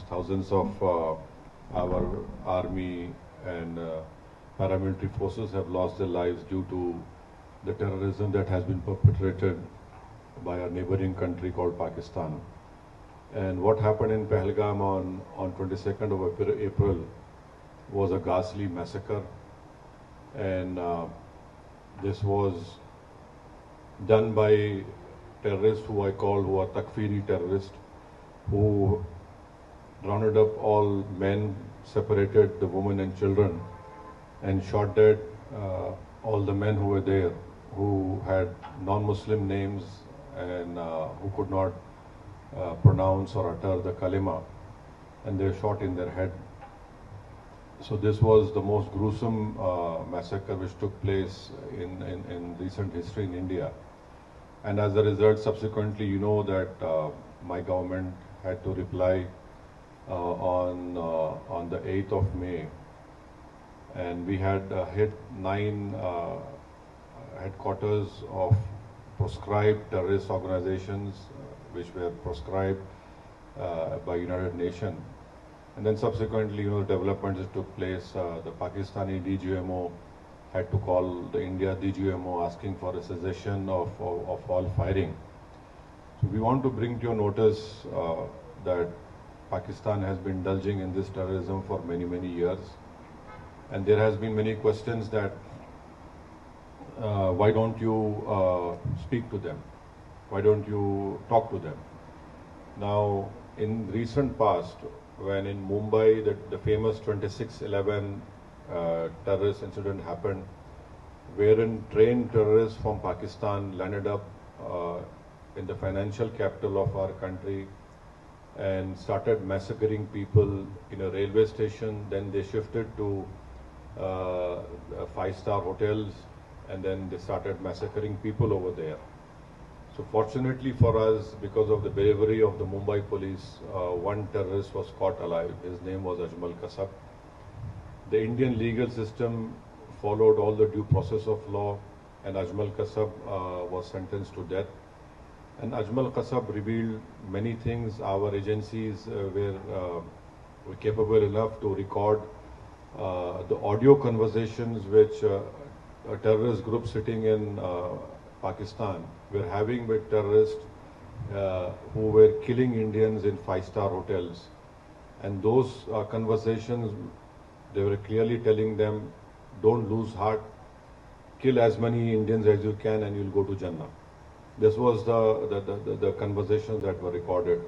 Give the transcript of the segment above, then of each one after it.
Thousands of our army and paramilitary forces have lost their lives due to the terrorism that has been perpetrated by our neighboring country called Pakistan. And what happened in Pahalgam on 22nd of April was a ghastly massacre. And this was done by terrorists who who are Takfiri terrorists, who rounded up all men, separated the women and children, and shot dead all the men who were there, who had non-Muslim names and who could not pronounce or utter the kalima, and they were shot in their head. So this was the most gruesome massacre which took place in recent history in India. And as a result, subsequently, you know that my government had to reply on the 8th of May, and we had hit 9 headquarters of proscribed terrorist organizations, which were proscribed by United Nations. And then subsequently, you know, developments that took place. The Pakistani DGMO had to call the India DGMO asking for a cessation of all firing. So we want to bring to your notice that Pakistan has been indulging in this terrorism for many, many years. And there has been many questions that why don't you speak to them? Why don't you talk to them? Now, in recent past, when in Mumbai the famous 26/11 terrorist incident happened, wherein trained terrorists from Pakistan landed up in the financial capital of our country and started massacring people in a railway station. Then they shifted to 5-star hotels, and then they started massacring people over there. So fortunately for us, because of the bravery of the Mumbai police, one terrorist was caught alive. His name was Ajmal Kasab. The Indian legal system followed all the due process of law, and Ajmal Kasab was sentenced to death. And Ajmal Kasab revealed many things. Our agencies were capable enough to record the audio conversations which a terrorist group sitting in Pakistan were having with terrorists who were killing Indians in 5-star hotels. And those conversations, they were clearly telling them, don't lose heart, kill as many Indians as you can and you'll go to Jannah. This was the conversations that were recorded.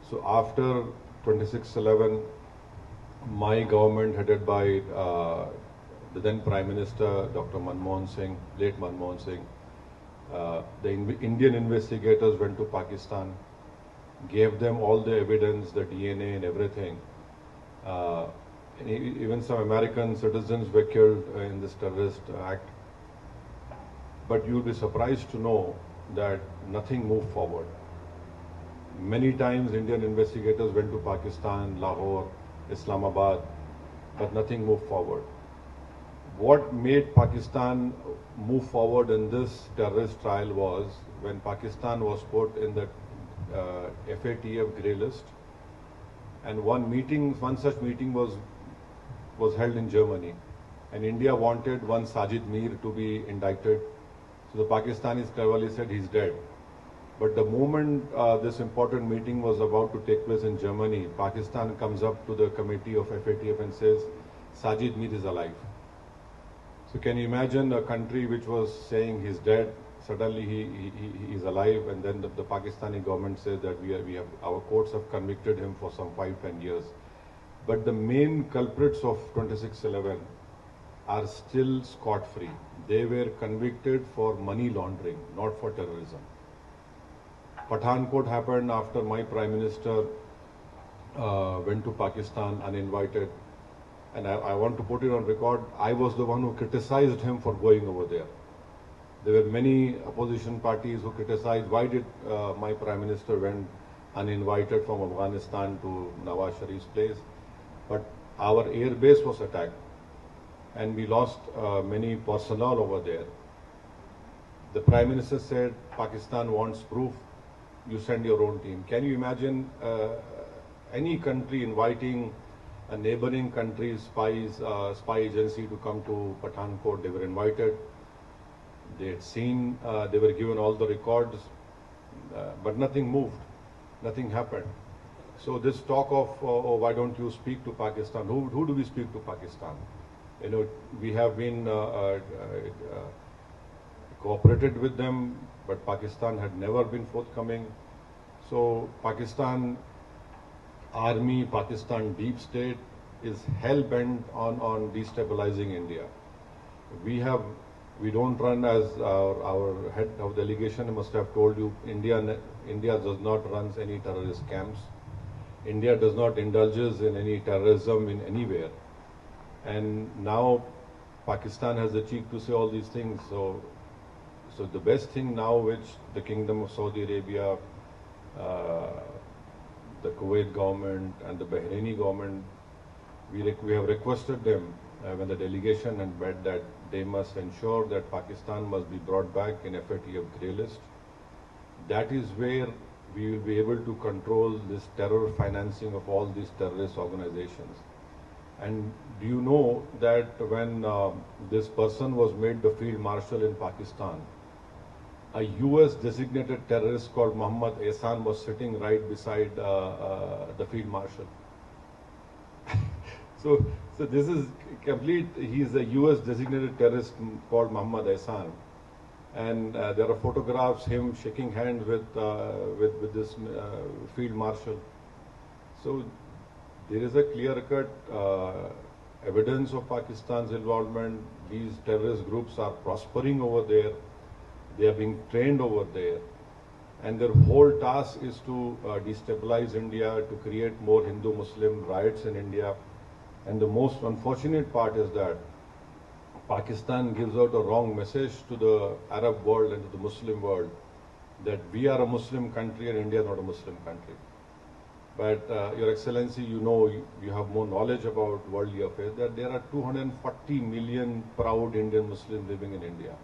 So after 26/11, my government, headed by the then Prime Minister, Dr. Manmohan Singh, late Manmohan Singh, the Indian investigators went to Pakistan, gave them all the evidence, the DNA and everything. And even some American citizens were killed in this terrorist act. But you'll be surprised to know that nothing moved forward. Many times Indian investigators went to Pakistan, Lahore, Islamabad, but nothing moved forward. What made Pakistan move forward in this terrorist trial was when Pakistan was put in the FATF grey list, and one such meeting was held in Germany, and India wanted one Sajid Mir to be indicted. So the Pakistanis cleverly said he's dead. But the moment this important meeting was about to take place in Germany, Pakistan comes up to the committee of FATF and says, Sajid Mir is alive. So can you imagine a country which was saying he's dead, suddenly he is alive, and then the Pakistani government says that our courts have convicted him for some 5-10 years. But the main culprits of 26/11 are still scot-free. They were convicted for money laundering, not for terrorism. Pathankot happened after my Prime Minister went to Pakistan uninvited. And I want to put it on record, I was the one who criticized him for going over there. There were many opposition parties who criticized, why did my Prime Minister went uninvited from Afghanistan to Nawaz Sharif's place? But our air base was attacked, and we lost many personnel over there. The Prime Minister said, Pakistan wants proof, you send your own team. Can you imagine any country inviting a neighboring country's spy agency to come to Pathankot. They were invited. They had seen, they were given all the records, but nothing moved, nothing happened. So this talk of, oh, why don't you speak to Pakistan? Who do we speak to Pakistan? You know, we have been cooperated with them, but Pakistan had never been forthcoming. So Pakistan army, Pakistan deep state is hell-bent on destabilizing India. We don't run, as our head of delegation must have told you, India does not run any terrorist camps. India does not indulges in any terrorism in anywhere. And now Pakistan has the cheek to say all these things. So the best thing now, which the Kingdom of Saudi Arabia, the Kuwait government and the Bahraini government, we have requested them when the delegation had met that they must ensure that Pakistan must be brought back in FATF grey list. That is where we will be able to control this terror financing of all these terrorist organizations. And do you know that when this person was made the field marshal in Pakistan, a US designated terrorist called Muhammad Ehsan was sitting right beside the field marshal. So this is complete. He is a US designated terrorist called Muhammad Ehsan, and there are photographs him shaking hands with this field marshal. So there is a clear-cut evidence of Pakistan's involvement. These terrorist groups are prospering over there. They are being trained over there. And their whole task is to destabilize India, to create more Hindu-Muslim riots in India. And the most unfortunate part is that Pakistan gives out a wrong message to the Arab world and to the Muslim world that we are a Muslim country and India is not a Muslim country. But Your Excellency, you know, you have more knowledge about worldly affairs, that there are 240 million proud Indian Muslims living in India.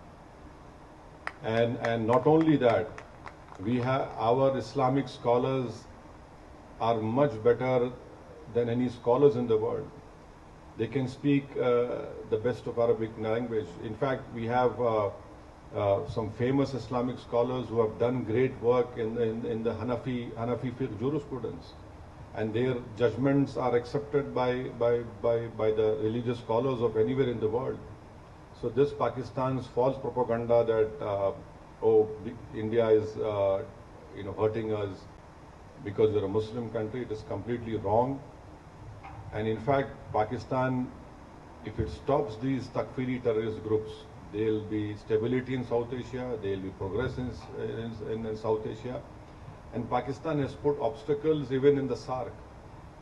And not only that, we have our Islamic scholars are much better than any scholars in the world. They can speak the best of Arabic language. In fact, we have some famous Islamic scholars who have done great work in the Hanafi fiqh jurisprudence, and their judgments are accepted by the religious scholars of anywhere in the world. So this Pakistan's false propaganda that India is hurting us because we're a Muslim country, it is completely wrong. And in fact, Pakistan, if it stops these Takfiri terrorist groups, there will be stability in South Asia, there will be progress in South Asia. And Pakistan has put obstacles even in the SAARC.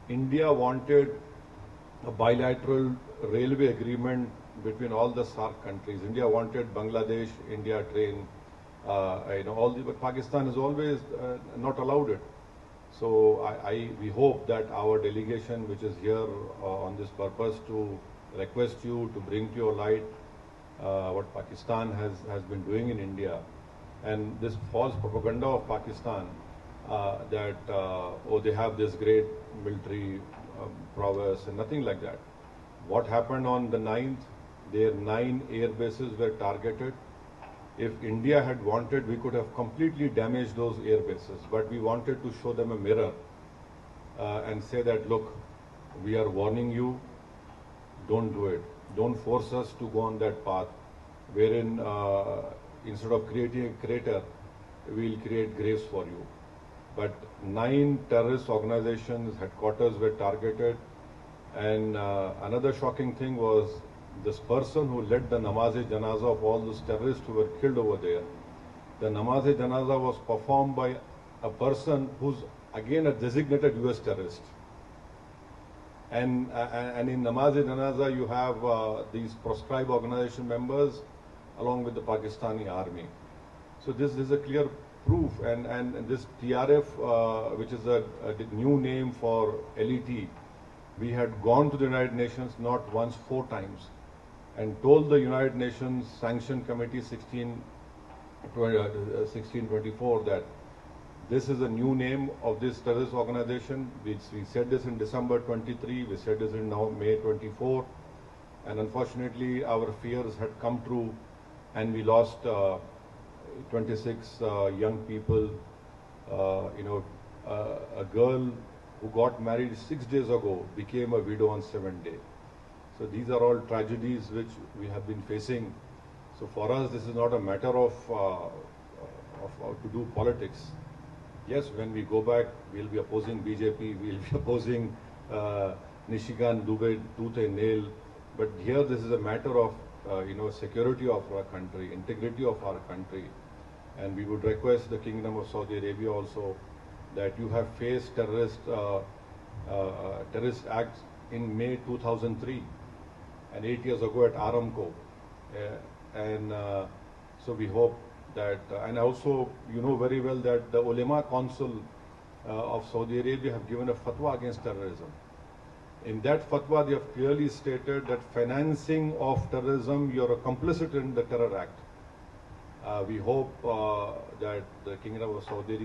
India wanted a bilateral railway agreement between all the SAARC countries. India wanted Bangladesh, India train, but Pakistan has always not allowed it. So we hope that our delegation, which is here on this purpose to request you to bring to your light what Pakistan has been doing in India, and this false propaganda of Pakistan that they have this great military prowess and nothing like that. What happened on the 9th? Their 9 air bases were targeted. If India had wanted, we could have completely damaged those air bases, but we wanted to show them a mirror and say that, look, we are warning you, don't do it. Don't force us to go on that path, wherein instead of creating a crater, we'll create graves for you. But 9 terrorist organizations' headquarters were targeted, and another shocking thing was this person who led the Namaz-e-Janaza of all those terrorists who were killed over there. The Namaz-e-Janaza was performed by a person who's again a designated US terrorist. And in Namaz-e-Janaza you have these proscribed organization members along with the Pakistani army. So this is a clear proof, and this TRF, which is a new name for LET, we had gone to the United Nations not once, 4 times, and told the United Nations Sanction Committee 1624 that This is a new name of this terrorist organization. We said this in December 23, we said this in now May 24, and unfortunately our fears had come true, and we lost 26 young people. A girl who got married 6 days ago became a widow on 7th day. So these are all tragedies which we have been facing. So for us, this is not a matter of to do politics. Yes, when we go back, we'll be opposing BJP, we'll be opposing Nishikant Dubey tooth and nail. But here, this is a matter of security of our country, integrity of our country, and we would request the Kingdom of Saudi Arabia also that you have faced terrorist acts in May 2003 and 8 years ago at Aramco, so we hope that, and also you know very well that the Ulema Council of Saudi Arabia have given a fatwa against terrorism. In that fatwa, they have clearly stated that financing of terrorism, you are complicit in the terror act. We hope that the Kingdom of Saudi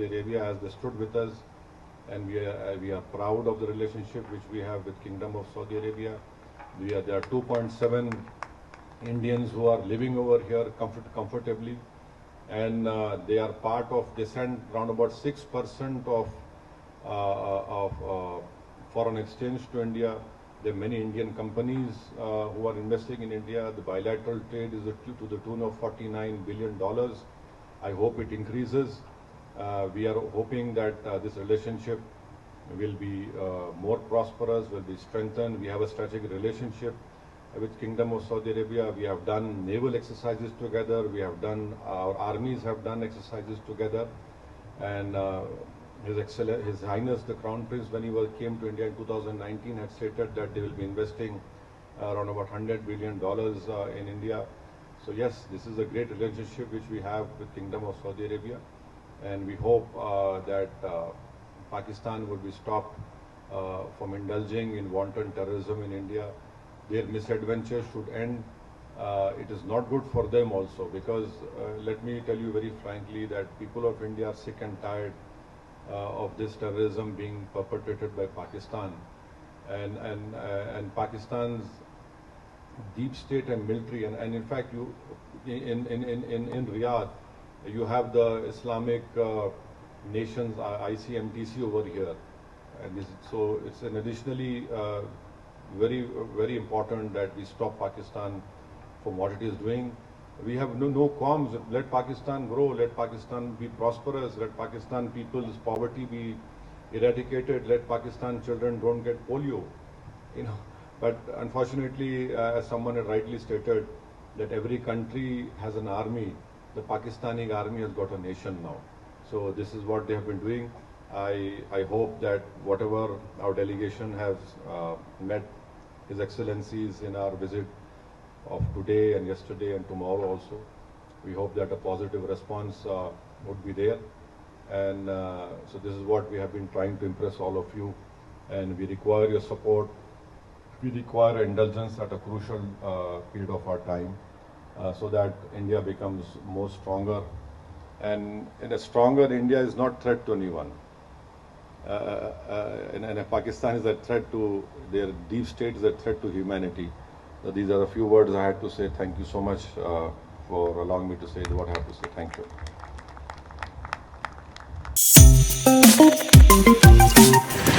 Arabia has stood with us, and we are proud of the relationship which we have with Kingdom of Saudi Arabia. There are 2.7 Indians who are living over here comfortably, and they are part of, they send around about 6% of foreign exchange to India. There are many Indian companies who are investing in India. The bilateral trade is to the tune of $49 billion. I hope it increases. We are hoping that this relationship will be more prosperous, will be strengthened. We have a strategic relationship with Kingdom of Saudi Arabia. We have done naval exercises together. We have done, our armies have done exercises together. And His Highness the Crown Prince, when he came to India in 2019, had stated that they will be investing around about $100 billion in India. So yes, this is a great relationship which we have with Kingdom of Saudi Arabia, and we hope that Pakistan will be stopped from indulging in wanton terrorism in India. Their misadventures should end. It is not good for them also, because let me tell you very frankly that people of India are sick and tired of this terrorism being perpetrated by Pakistan, and Pakistan's deep state and military, and in fact you in Riyadh you have the Islamic nations ICMTC over here, and so it's an additionally very important that we stop Pakistan from what it is doing. We have no qualms. Let Pakistan grow, let Pakistan be prosperous, let Pakistan people's poverty be eradicated, let Pakistan children don't get polio, But unfortunately, as someone had rightly stated, that every country has an army. The Pakistani army has got a nation now. So this is what they have been doing. I hope that whatever our delegation has met His Excellencies in our visit of today and yesterday and tomorrow also, we hope that a positive response would be there. And so this is what we have been trying to impress all of you, and we require your support. We require indulgence at a crucial period of our time, so that India becomes more stronger. And in a stronger India is not threat to anyone. And Pakistan is a threat to, their deep state is a threat to humanity. So these are a few words I had to say. Thank you so much for allowing me to say what I have to say. Thank you.